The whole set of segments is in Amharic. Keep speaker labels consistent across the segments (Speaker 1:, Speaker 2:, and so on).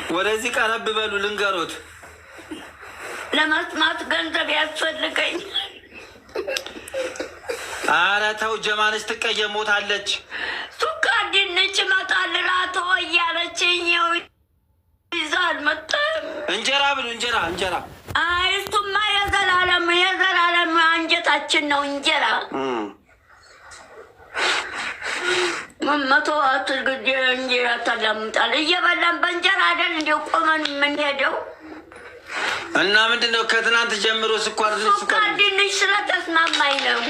Speaker 1: ወደዚህ ቀረብ በሉ ልንገሮት።
Speaker 2: ለመስማት ገንዘብ ያስፈልገኝ።
Speaker 1: ኧረ ተው ጀማነች ትቀየሞታለች።
Speaker 2: ሱካ ድንች መጣል ራቶ እያለችኝ ይዛል መጣ።
Speaker 1: እንጀራ ብሉ እንጀራ።
Speaker 2: አይ እሱማ የዘላለም አንጀታችን ነው እንጀራ። መቶ አስር ጊዜ እንጀራ ታላምጣል። እየበላን በእንጀራ አይደል እንዲሁ ቆመን የምንሄደው።
Speaker 1: እና ምንድነው ከትናንት ጀምሮ ስኳር
Speaker 2: ድንች ስለተስማማኝ ነው።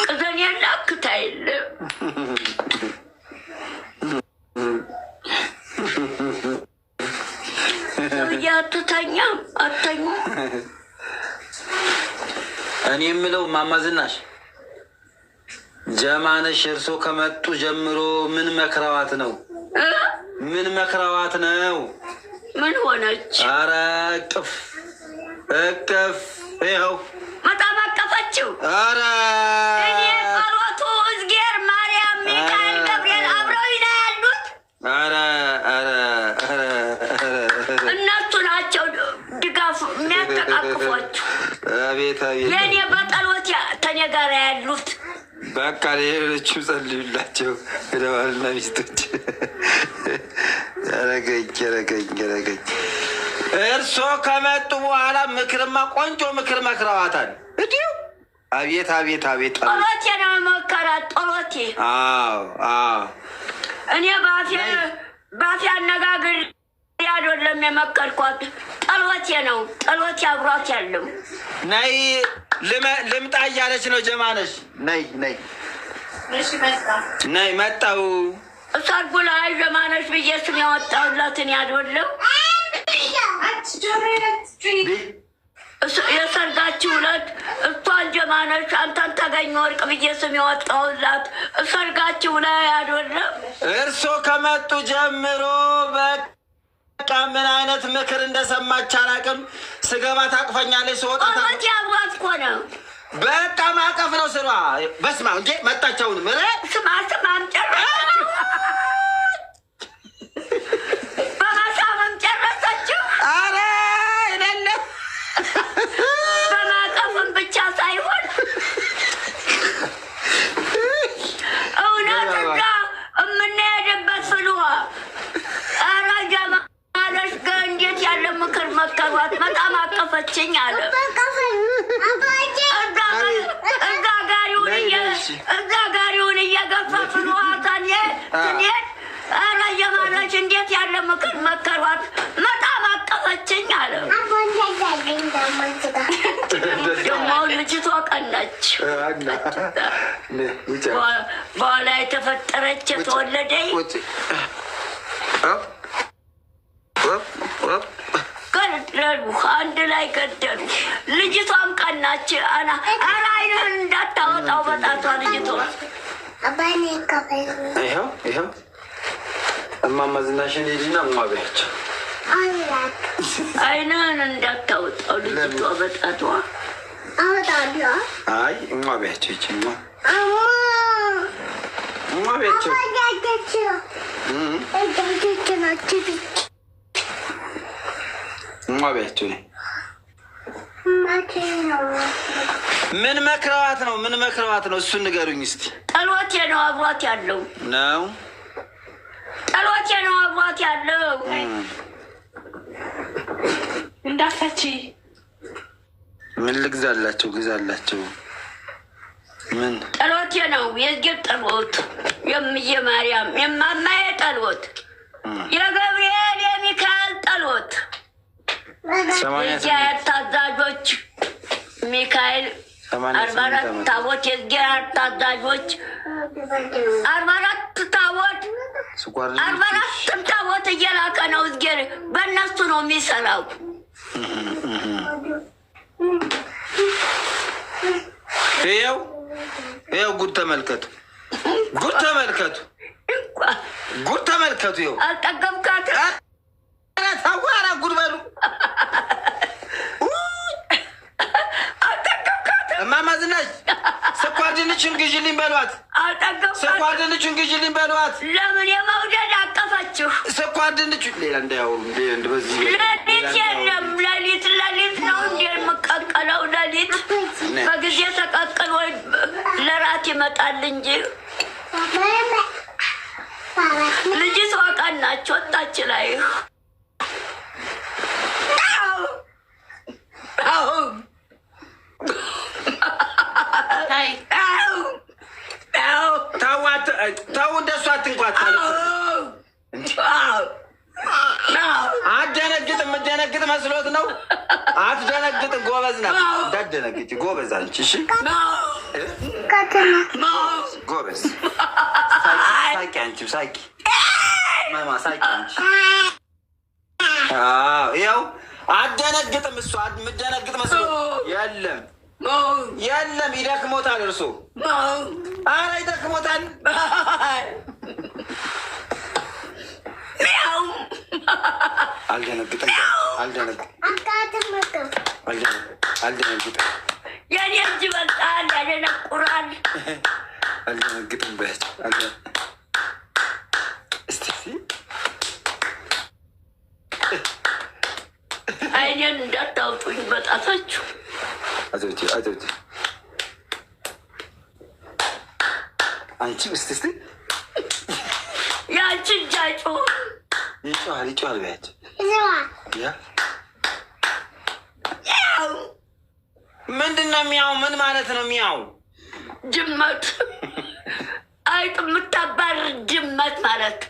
Speaker 2: ቅዘን የለ አክታ የለ አተኛ
Speaker 1: እኔ የምለው እማማ ዝናሽ ጀማነሽ እርሶ ከመጡ ጀምሮ ምን መክረዋት ነው?
Speaker 2: ምን ሆነች?
Speaker 1: ኧረ እቅፍ ይኸው
Speaker 2: በጣም አቀፈችው።
Speaker 1: ኧረ
Speaker 2: እኔ ጸሎቱ እዝጌር ማርያም ሚካኤል ገብርኤል አብረውኝ ነው ያሉት።
Speaker 1: ኧረ
Speaker 2: እነሱ ናቸው ድጋፍ የሚያተቃቅፏችሁ።
Speaker 1: አቤት
Speaker 2: የእኔ በጸሎት ተኔ ጋር ያሉት።
Speaker 1: በቃ ሌሎችም ጸልዩላቸው ለባልና ሚስቶች። ረገኝ እርሶ ከመጡ በኋላ ምክርማ ቆንጆ ምክር መክረዋታል። እንዲሁ አቤት
Speaker 2: ጸሎቴ ነው የመከራት ጸሎቴ። እኔ ባፌ አነጋግር አይደለም የመከርኳት፣ ጸሎቴ ነው። ጸሎቴ አብሯት ያለው
Speaker 1: ነይ ልምጣ እያለች ነው ጀማነሽ። ነይ መጣው
Speaker 2: ሰርጉ ላይ ጀማነሽ ብዬ ስም ያወጣሁላትን ያደለው የሰርጋችሁ ዕለት እሷን ጀማነሽ አንተን ተገኝ ወርቅ ብዬ ስም ያወጣሁላት ሰርጋችሁ ላይ ያደለም።
Speaker 1: እርሶ ከመጡ ጀምሮ በቃ ምን አይነት ምክር እንደሰማች አላውቅም። ስገባ ታቅፈኛለች፣ ስወጣ
Speaker 2: አብሯት እኮ ነው።
Speaker 1: በቃ ማቀፍ ነው ስሯ። በስማ እንጂ መጣቸውን ምረ
Speaker 2: ስማም ጨረሰችው። በማሳመም ጨረሰችው።
Speaker 1: አረ አይደለ
Speaker 2: በማቀፍም ብቻ ሳይሆን እውነት እዛ የምንሄድበት ፍልውሃ። አረ ጀማነሽ እንዴት ያለ ምክር መከሯት። በጣም አቀፈችኝ አለ። እዛ ጋሪውን እየገፋፍን ውሃታን ስንሄድ ኧረ ጀማነሽ እንዴት ያለ ምክር መከሯት። በጣም አቀፈችኝ አለ። ደግሞ ልጅቷ ቀናች። በኋላ የተፈጠረች የተወለደኝ ገደሉ፣ አንድ ላይ ገደሉ። ልጅቷም ቀናች። ኧረ አይንህን እንዳታወጣው በጣቷ ልጅቷ።
Speaker 1: ይኸው እማማ ዝናሽን ሄድና እማቢያቸው
Speaker 2: አይንህን እንዳታወጣው ልጅቷ በጣቷ።
Speaker 1: አይ እማቢያቸው ይችማ እማቢያቸው እማቢያቸው ምን መክረዋት ነው? እሱን ንገሩኝ እስቲ።
Speaker 2: ጸሎቴ ነው አብሯት ያለው
Speaker 1: ነው።
Speaker 2: ጸሎቴ ነው አብሯት ያለው።
Speaker 3: እንዳፈቺ
Speaker 1: ምን ልግዛላቸው? ግዛላቸው። ምን
Speaker 2: ጸሎቴ ነው? የእግዚአብሔር ጸሎት፣ የእምዬ ማርያም የማማዬ ጸሎት፣ የገብርኤል የሚካኤል ጸሎት፣ የእግዚአብሔር ታዛዦች ሚካኤል 44 ታቦት፣ የእግዚአብሔር ታዛዦች 44 ታቦት 44 ታቦት እየላከ ነው እግዚአብሔር። በእነሱ ነው የሚሰራው።
Speaker 1: ይኸው ጉድ ተመልከቱ። ይኸው
Speaker 2: አልጠቀምካትም።
Speaker 1: ተዋራ ጉድ በሉ። እማማ ዝናሽ ስኳር ድንቹን ግዢልኝ በሏት።
Speaker 2: አጠገብ
Speaker 1: ስኳር ድንቹን ግዢልኝ በሏት።
Speaker 2: ለምን የመውደድ አቀፈችው?
Speaker 1: ስኳር ድንቹ ሌላ እንዳያወሩ እንደ በዚህ
Speaker 2: ሌሊት የለም። ሌሊት ነው እንደ የምቀቀለው። ሌሊት በጊዜ ተቀቅል ወይ ለራት ይመጣል እንጂ ልጅቷ ቀናች ወጣች ላይ
Speaker 1: ተው እንደሱ አትንኳት። አትደነግጥ። የምትደነግጥ መስሎት ነው። አትደነግጥ። ጎበዝ ናት። እንዳትደነግጭ ጎበዝ አንቺ። እሺ ጎበዝ ሳቂ። አንቺ ሳቂ ማማ ሳቂ አንቺ። ያው አትደነግጥም። እሱ የምትደነግጥ መስሎት የለም የለም። ይደክሞታል እርሶ። አረ ይደክሞታል። አልደነግጥም።
Speaker 2: የኔ እጅ በልጣል ያደነቁራል።
Speaker 1: አልደነግጥም።
Speaker 2: አይኔን እንዳታውጡኝ በጣታችሁ።
Speaker 1: አዘውቲ አንቺ እስቲ
Speaker 2: ያንቺ እጃጩ
Speaker 1: ይጮሃል በያቸው። ምንድን ነው ሚያው? ምን ማለት ነው ሚያው?
Speaker 2: ድመት አይጥ የምታባር ድመት ማለት።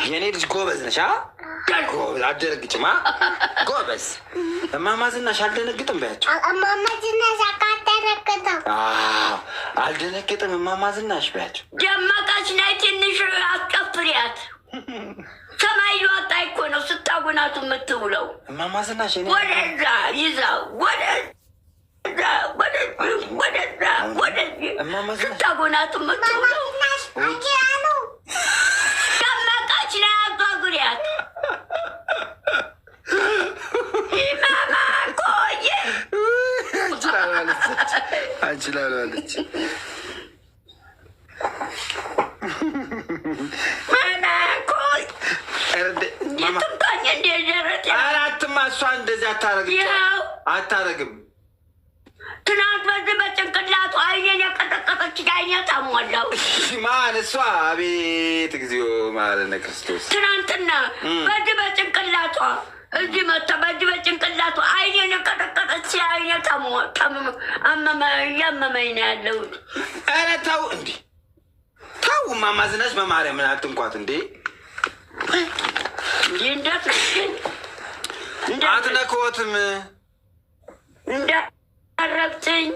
Speaker 1: የኔ ልጅ ጎበዝ ነሽ። አትደነግጭማ። ጎበዝ እማማ ዝናሽ አልደነግጥም በያቸው። አልደነግጥም እማማ ዝናሽ በያቸው።
Speaker 2: ደመቀች ናይ ትንሽ አስጨፍሪያት። ሰማይ ወጣ እኮ ነው ስታጎናቱ የምትውለው
Speaker 1: እማማ ዝናሽ።
Speaker 2: ወደዛ ይዛ ወደዚህ ስታጎናቱ የምትውለው ደመቀች ናይ አጓጉሪያት። ማማ ቆየ
Speaker 1: አንችላለች። አራትማ እሷ እንደዚህ አታረግም።
Speaker 2: ትናንት በዚህ በጭንቅላቱ አይኔን የቀጠቀጠች አይኔ ታሟላው።
Speaker 1: ማን እሷ? አቤት እግዚኦ ማረነ ክርስቶስ።
Speaker 2: ትናንትና በዚህ በጭንቅላቷ እዚህ መታ በዚህ በጭንቅላቱ አይኔን የቀጠቀጠች አይኔ እያመመኝ ነው ያለሁት።
Speaker 1: ኧረ ተው እንዲህ ተው እማማ ዝናሽ በማርያም ምን አትንኳት እንዴ! አትነኮትም
Speaker 2: እንዳረግትኝ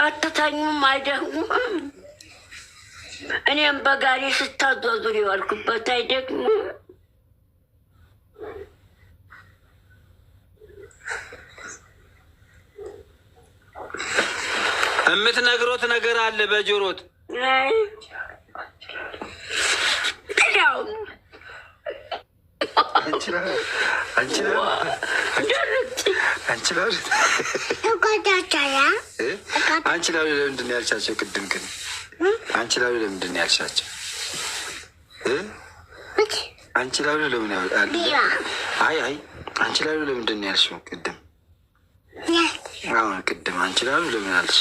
Speaker 2: አትተኙም አይደግሙም። እኔም በጋሪ ስታዟዙር የዋልኩበት አይደግሙም።
Speaker 1: የምትነግሮት ነገር አለ በጆሮት። አንቺ ላሉ ለምንድን ነው ያልሻቸው? ቅድም ግን አንቺ ላሉ ለምንድን ነው ያልሻቸው? አንቺ ላሉ ለምን አይ አንቺ ላሉ ለምንድን ነው ያልሽው? ቅድም አሁን ቅድም አንቺ ላሉ ለምን አልሽ?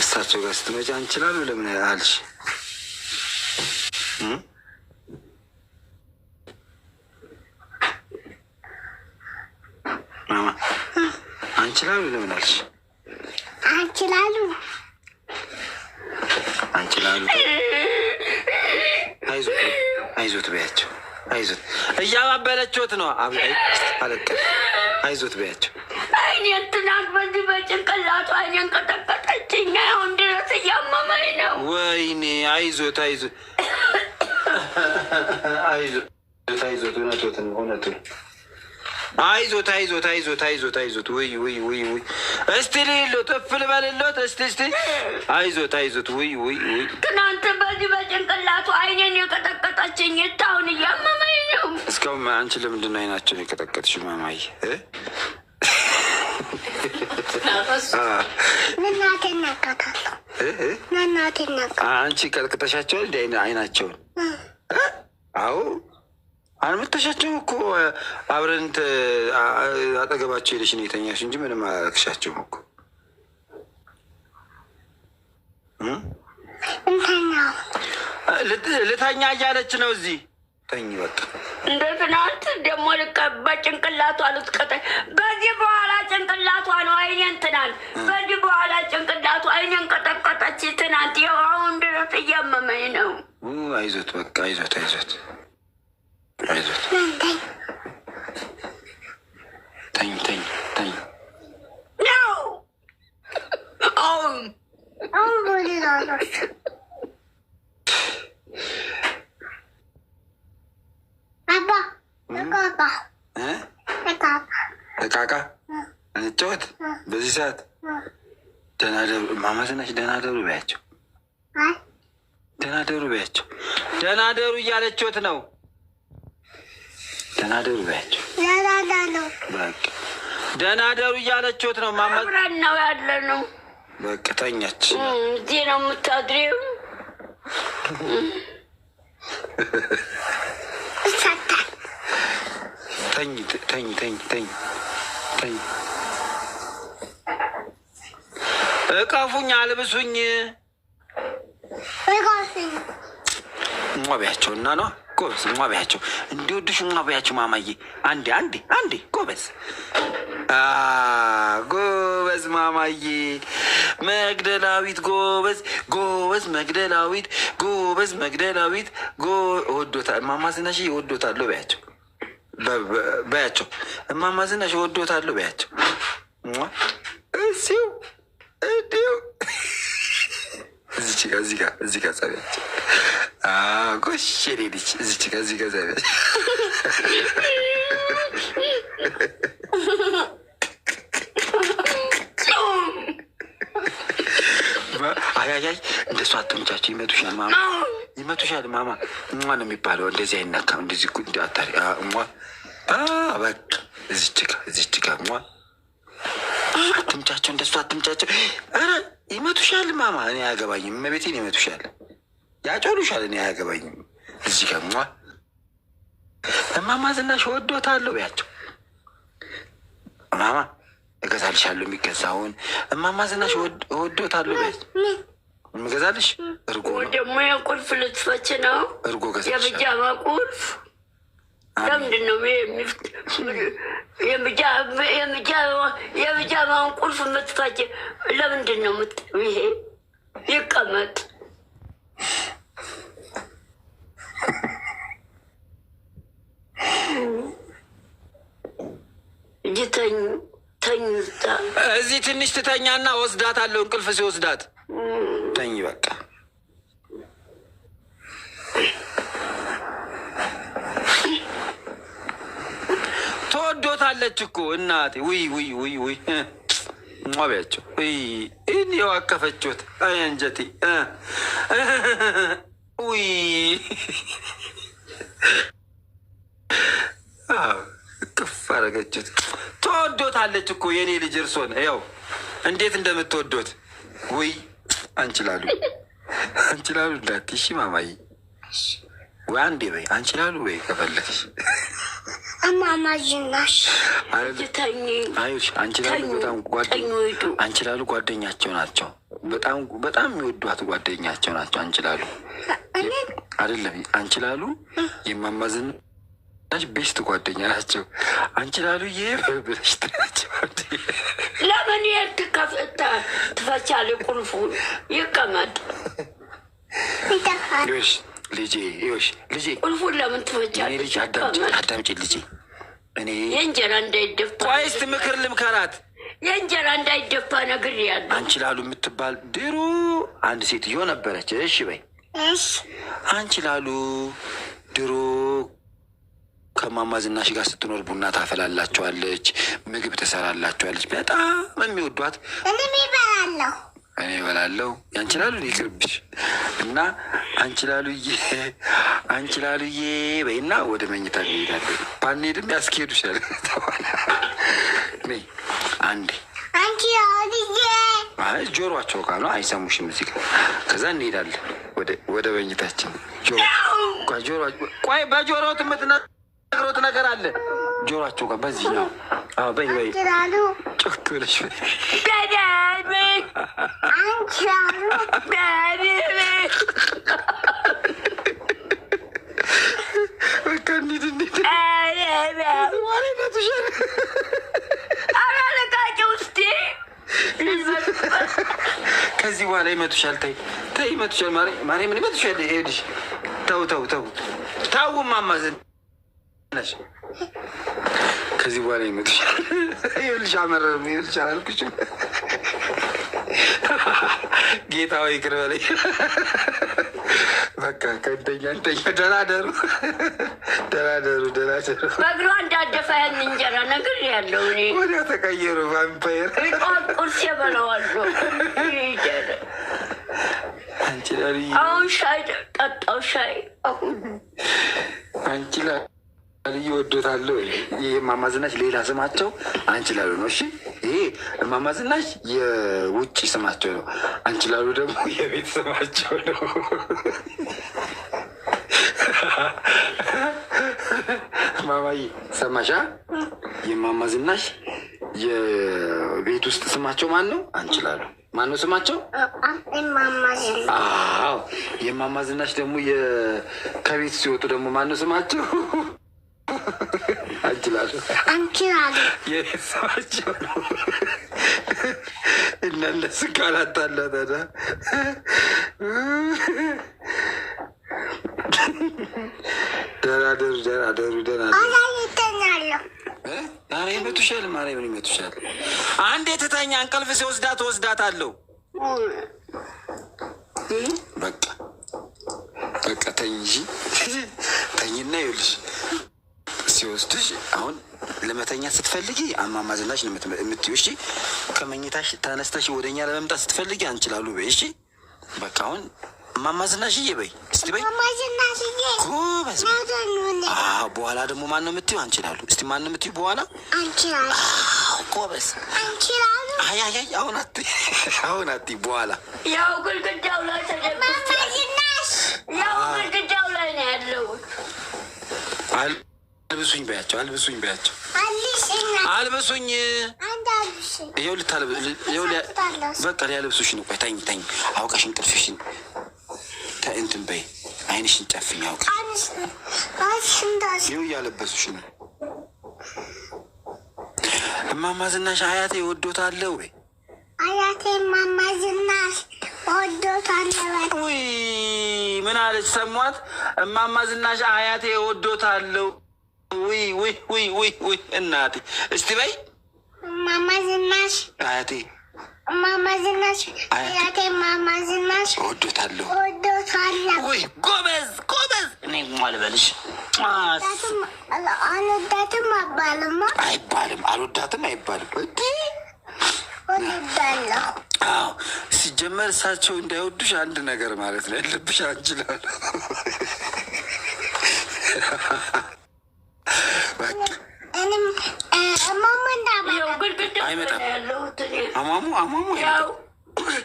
Speaker 1: እሳቸው ጋር ስትመጪ አንቺ ላሉ ለምን አልሽ? ማማ አንቺ ላሉ ለምን አልሽ?
Speaker 2: አንቺ ላሉ
Speaker 1: አይዞት በያቸው። አይዞት እያባበለችዎት ነው። አለቀ። አይዞት በያቸው።
Speaker 2: አይኔን ትናንት በዚህ በጭንቅላቱ አይኔን ቀጠቀጠችኝ። አሁን ድረስ እያመመኝ ነው። ወይኔ
Speaker 1: አይዞት እውነቱን አይዞት። ወይ እስቲ ሌሎት እፍል በሌሎት እስቲ አይዞት አይዞት። ውይ ውይ ውይ
Speaker 2: ትናንት በዚህ በጭንቅላቱ አይኔን የቀጠቀጠችኝ ታውን እያመመኝ ነው።
Speaker 1: እስካሁን አንቺ ለምንድን ነው አይናቸውን የቀጠቀጥሽው ማማዬ? አንቺ ቀጥቅጠሻቸውን እንደ አይናቸውን? አዎ አልመተሻቸውም እኮ አብረን አጠገባቸው ሄደሽ ነው የተኛሽ እንጂ ምንም አላረግሻቸውም እኮ። ልተኛ እያለች ነው እዚህ። ተኝ በቃ
Speaker 2: እንደ ትናንት ደግሞ በጭንቅላቷ ልትቀጠ በዚህ በኋላ ጭንቅላቷ ነው አይኔን ትናንት በዚህ በኋላ ጭንቅላቷ አይኔን ቀጠቀጠች ትናንት። ይኸው አሁን ድረስ እያመመኝ ነው።
Speaker 1: አይዞት በቃ አይዞት አይዞት አይዞት። ተኝ ተኝ ተኝ
Speaker 2: ነው አሁን
Speaker 1: እቃቃ እንጫወት በዚህ ሰዓት። ደህና ደሩ እማማ ዝናሽ፣ ደህና ደሩ በያቸው፣ ደህና ደሩ በያቸው። ደህና ደሩ እያለችዎት ነው። ደህና ደሩ በያቸው። በቃ ደህና ደሩ እያለችዎት ነው። ማማ
Speaker 2: አብረን ነው ያለ ነው።
Speaker 1: በቃ ተኛች።
Speaker 2: እዚህ ነው የምታድሪው።
Speaker 1: ተኝ ተኝ ተኝ ተኝ ተኝ። እቀፉኝ፣ አልብሱኝ፣ ሟቢያቸው እና ነው ጎበዝ። ሟቢያቸው እንዲወዱሽ ሟቢያቸው ማማዬ። አንዴ አንዴ አንዴ ጎበዝ ጎበዝ ማማዬ። መግደላዊት ጎበዝ ጎበዝ መግደላዊት ጎበዝ መግደላዊት ወዶታል። እማማ ዝናሽ ወዶታለሁ በያቸው በያቸው። እማማ ዝናሽ ወዶታለሁ በያቸው። እዚሁ እንዲሁ እዚህ ጋር ጸቢያቸው። ጎሽ የኔ ልጅ እዚህ ጋር ጸቢያቸው። አያያይ እንደሱ አትምቻቸው፣ ይመቱሻል ማማ፣ ይመቱሻል ማማ። እሟ ነው የሚባለው። እንደዚህ አይነካም። እንደዚህ እንዳታሪ እሟ። በቃ እዚች ጋ እሟ። አትምቻቸው፣ እንደሱ አትምቻቸው። ኧረ ይመቱሻል ማማ። እኔ አያገባኝም። እመቤቴን ይመቱሻል፣ ያጮሉሻል። እኔ አያገባኝም። እዚህ ጋ እሟ። እማማ ዝናሽ ወዶታለሁ በያቸው። ማማ እገዛልሻለሁ የሚገዛውን። እማማ ዝናሽ ወዶታለሁ በያቸው። የምገዛልሽ እርጎ ነው። ደግሞ
Speaker 2: የቁልፍ ልትፈች ነው።
Speaker 1: እርጎ ገዛልሻለሁ።
Speaker 2: የብጃማ ቁልፍ ለምንድን ነው የብጃማውን ቁልፍ የምትፈች? ለምንድን ነው ይሄ? ይቀመጥ እጅተኝ ተኝ።
Speaker 1: እዚህ ትንሽ ትተኛና ወስዳታለሁ። እንቅልፍ ሲወስዳት ተኝ በቃ። ትወዶታለች እኮ እናቴ። ውይ ውይ ውይ ውይ ሟቢያቸው እኔ ዋቀፈችት አንጀቴ። ውይ ቅፍ አረገችት። ትወዶታለች እኮ የኔ ልጅ እርሶን ያው እንዴት እንደምትወዶት። ውይ አንችላሉ አንችላሉ እንዳትሽ ማማዬ። ወይ አንዴ በይ አንችላሉ ወይ ከፈለግሽ
Speaker 2: እማማ ዝናሽ
Speaker 1: አንችላሉ። በጣም አንችላሉ ጓደኛቸው ናቸው። በጣም የሚወዷት ጓደኛቸው ናቸው። አንችላሉ አይደለም አንችላሉ የእማማ ዝናሽ ቤስት ጓደኛ ናቸው። አንችላሉ ብለሽ ትናቸው።
Speaker 2: ለምን የትከፍታ ትፈቻለ? ቁልፉን ይቀመጥ
Speaker 1: ልጄ ልጄ
Speaker 2: ቁልፉን ለምን ትፈቻለ?
Speaker 1: ልጅ አዳምጪ ልጄ። እኔ
Speaker 2: የእንጀራ እንዳይደፋ
Speaker 1: ቆይ እስኪ ምክር ልምከራት።
Speaker 2: የእንጀራ እንዳይደፋ ነግሬያለሁ።
Speaker 1: አንችላሉ የምትባል ድሮ አንድ ሴትዮ ነበረች። እሺ በይ አንችላሉ ድሮ ከማማ ዝናሽ ጋር ስትኖር ቡና ታፈላላቸዋለች፣ ምግብ ትሰራላቸዋለች። በጣም የሚወዷት እኔ እበላለሁ ያንቺ ላሉ ይቅርብሽ እና አንቺ ላሉዬ በይና ወደ መኝታ እንሄዳለን። ባንሄድም ያስኬዱሻል። አንዴ ጆሮአቸው ቃ ነው አይሰሙሽም። እዚህ ከዛ እንሄዳለን ወደ መኝታችን። ቆይ በጆሮት የምትነግሮት ነገር አለ። ጆሮአቸው ጋር በዚህ ነው። በይ ጭፍት ብለሽ ከዚህ በኋላ ይመቱሻል። ተይ ይመቱሻል። ማርያም ምን ይመቱሻል? ሄድሽ ተው ማማ ዝናሽ ከዚህ በኋላ ይመቱሻል። ይኸውልሽ አመረርም ይልሻል አልኩሽም። ጌታ ወይ ይቅር በለኝ። በቃ ከእንተኛ ደህና ደሩ።
Speaker 2: በእግሯ እንዳደፋ ያን እንጀራ ነገር ያለው
Speaker 1: ወዲያ ተቀየሩ። ቫምፓየር
Speaker 2: ቁርስ የበለዋለሁ።
Speaker 1: አንቺ ላሉ
Speaker 2: አሁን ሻይ ጠጣው። ሻይ
Speaker 1: አንቺ ላሉ ወዶታለሁ። ይሄ እማማ ዝናሽ ሌላ ስማቸው አንቺ ላሉ ነው። እሺ ይሄ እማማ ዝናሽ የውጭ ስማቸው ነው። አንቺ ላሉ ደግሞ የቤት ስማቸው ነው። ማማዬ ሰማሻ? የእማማ ዝናሽ የቤት ውስጥ ስማቸው ማን ነው? አንቺ ላሉ ማን ነው ስማቸው? አዎ የእማማ ዝናሽ ደግሞ ከቤት ሲወጡ ደግሞ ማን ነው ስማቸው? አንቺ ላሉ የቤት ስማቸው ነው። እና እነሱ ካላታላ ታዲያ ይመቱሻል። ማርያምን ይመቱሻል። አንዴ ትተኛ እንቅልፍ ሲወስዳት ወስዳታለሁ። በቃ ተኝ እንጂ ተኝና ይኸውልሽ ሲወስድሽ አሁን ለመተኛት ስትፈልጊ እማማ ዝናሽ ነው የምትይው። እሺ ከመኝታሽ ተነስተሽ ወደኛ ለመምጣት ስትፈልጊ አንቺ ላሉ በይ። እሺ በቃ አሁን እማማ ዝናሽዬ በይ እስቲ በይ። ጎበዝ። በኋላ ደግሞ ማን ነው የምትይው? አንቺ ላሉ። እስቲ ማን ነው የምትይው በኋላ? ጎበዝ። አሁን አትይ በኋላ።
Speaker 2: ያው ግድግዳው ላይ ግድግዳው ላይ ነው ያለው።
Speaker 1: አልብሱኝ በያቸው። አልብሱኝ። ይኸው በቃ ሊያለብሱሽ ነው። ቆይ ተኝ አውቀሽ እንቅልፍሽን እንትን በይ። አይንሽን ጨፍኝ አውቀሽ። ይኸው እያለበሱሽ ነው። እማማ ዝናሽ አያቴ ወዶታለሁ ወይ?
Speaker 4: አያቴ እማማ ዝናሽ ወዶታለሁ።
Speaker 1: ውይ ምን አለች? ሰሟት? እማማ ዝናሽ አያቴ ወዶታለሁ። ውይ እናቴ እስቲ በይ።
Speaker 4: እማማ ዝናሽ
Speaker 1: አያቴ
Speaker 4: እማማ ዝናሽ አያቴ እማማ ዝናሽ
Speaker 1: ወዶታለሁ።
Speaker 4: ውይ
Speaker 1: ጎበዝ። እኔ አልበልሽ።
Speaker 4: አልወዳትም
Speaker 1: አይባልም። አልወዳትም አይባልም።
Speaker 4: ወዳለሁ።
Speaker 1: አዎ ሲጀመር እሳቸው እንዳይወዱሽ አንድ ነገር ማለት ነው ያለብሽ። አንችላለ አይመጣም። አማሙ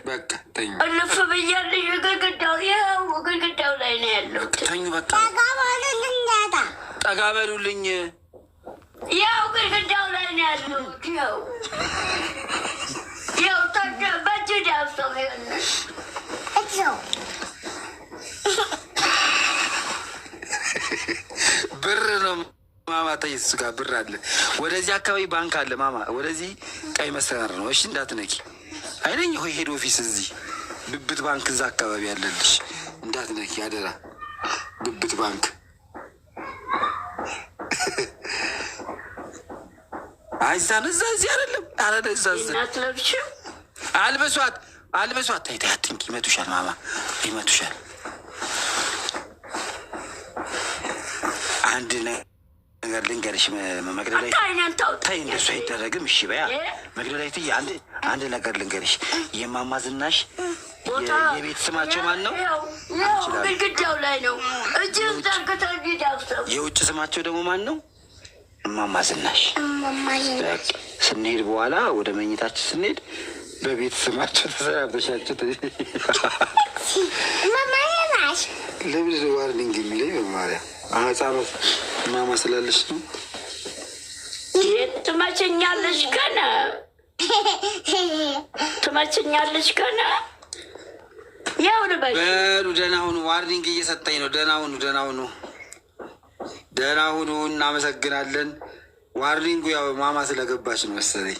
Speaker 1: በቃ ተኙ።
Speaker 2: እልፍ ብያለሽ። ግድግዳው ላይ ነው ያለው።
Speaker 1: ተኙ በቃ ጠጋ በሉልኝ።
Speaker 2: ያው ግድግዳው ላይ ነው ያለው። ያው በእጅ ዳብሰው
Speaker 1: ብር ነው ማማ። ተይ እሱ ጋር ብር አለ። ወደዚህ አካባቢ ባንክ አለ ማማ። ወደዚህ ቀይ መስመር ነው። እሺ እንዳትነኪ። አይለኝ ሆይ ሄድ ኦፊስ እዚህ ብብት ባንክ እዛ አካባቢ ያለልሽ እንዳትነኪ አደራ። ብብት ባንክ አይዛን እዛ እዚህ አይደለም። አረደ እዛ አልበሷት። ተይ አትንኪ። ይመቱሻል ማማ ይመቱሻል። አንድ ነገር ልንገርሽ መግደላዊት፣ ተይ እንደሱ አይደረግም። እሺ በያ መግደላዊት፣ አንድ ነገር ልንገርሽ። የማማ ዝናሽ የቤት ስማቸው ማን ነው?
Speaker 2: ግድግዳው ላይ ነው። እጅን ዘርግተህ የውጭ
Speaker 1: ስማቸው ደግሞ ማን ነው? እማማ ዝናሽ። ስንሄድ በኋላ ወደ መኝታችን ስንሄድ በቤት ስማቸው ተሰናበሻቸው። ለምን ዋርኒንግ የሚለኝ በማርያም ህፃኖት ማማ ስላለች ነው።
Speaker 2: ትመችኛለሽ ከነ ትመችኛለሽ ከነ ያው ልበሽ።
Speaker 1: በሉ ደህና ሁኑ። ዋርኒንግ እየሰጠኝ ነው። ደህና ሁኑ፣ ደህና ሁኑ፣ ደህና ሁኑ። እናመሰግናለን። ዋርኒንጉ ያው ማማ ስለገባች ነው መሰለኝ።